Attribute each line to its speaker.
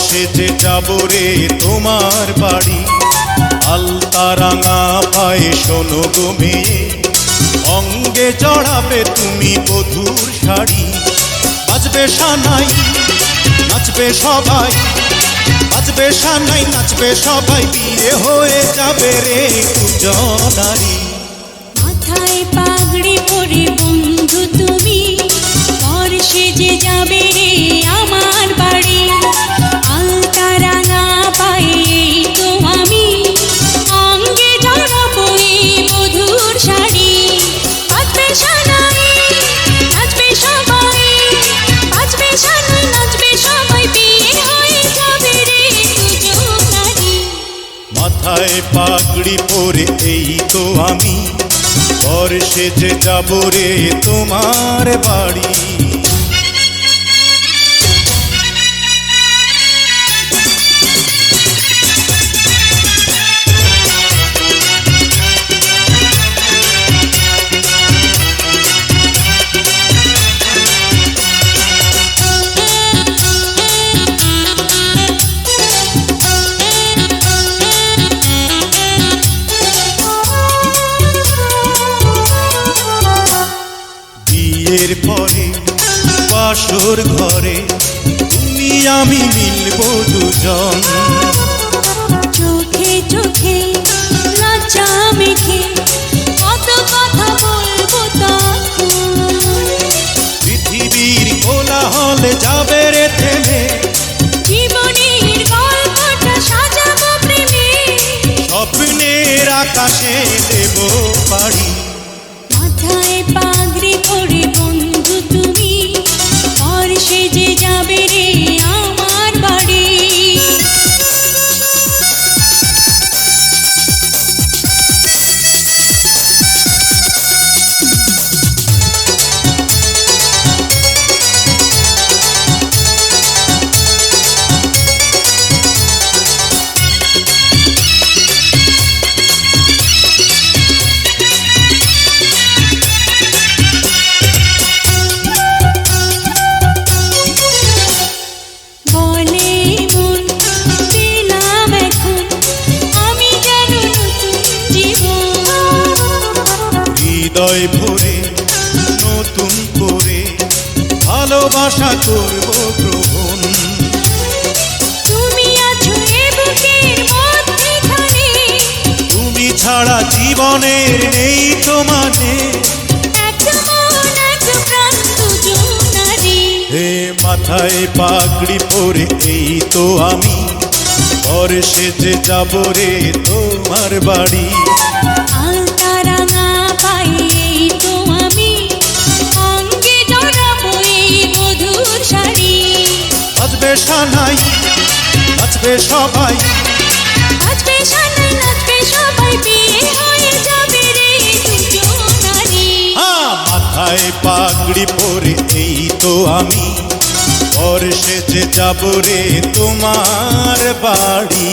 Speaker 1: সেজে যাব রে তোমার বাড়ি। আলতা রাঙা পায়ে শোনো গো মেয়ে, অঙ্গে জড়াবে তুমি বধূর শাড়ি। বাজবে সানাই নাচবে সবাই, বাজবে সানাই নাচবে সবাই, বিয়ে হয়ে যাবে রে দুজনারি।
Speaker 2: মাথায় পাগড়ি পরে বন্ধু তুমি, পর সেজে যাবে রে আমার বাড়ি। আলতা রাঙা পায়ে তো আমি, অঙ্গে জড়াবো এই বধূর শাড়ি। বাজবে সানাই নাচবে সবাই, বাজবে সানাই নাচবে সবাই, বিয়ে হয়ে যাবে রে দুজনারি।
Speaker 1: মাথায় পাগড়ি পরে এই তো আমি, পর সেজে যাব রে তোমার বাড়ি। বিয়ের পরে বাসর ঘরে তুমি আমি মিলব দুজন।
Speaker 2: চোখে চোখে লজ্জা মেখে কত কথা বলবো তখন।
Speaker 1: পৃথিবীর কোলাহলে যাবে রে থেমে,
Speaker 2: জীবনের গল্পটা সাজাবো প্রেমে,
Speaker 1: স্বপ্নের আকাশে দেব পাড়ি।
Speaker 2: মাথায় পাগড়ি পরে বন্ধু তুমি, পর সেজে যাবে রে আমার বাড়ি। বলে মন পেলাম এখন আমি যেন নতুন জীবন।
Speaker 1: হৃদয় ভরে নতুন করে ভালোবাসা করব গ্রহণ।
Speaker 2: তুমি আছো এ বুকের মধ্যেখানে,
Speaker 1: তুমি ছাড়া জীবনের নেই তো মানে।
Speaker 2: এক মন এক প্রাণ দুজনারি।
Speaker 1: হে মাথায় পাগড়ি পরে এই তো আমি, পর সেজে যাব রে তোমার বাড়ি।
Speaker 2: আলতা রাঙা পায়ে তো আমি, অঙ্গে জড়াবো এই বধূর শাড়ি।
Speaker 1: বাজবে সানাই নাচবে সবাই,
Speaker 2: বাজবে সানাই নাচবে সবাই, বিয়ে হয়ে যাবে রে দুজনারি।
Speaker 1: মাথায় পাগড়ি পরে এই তো আমি, পর সেজে যাব রে তোমার বাড়ি।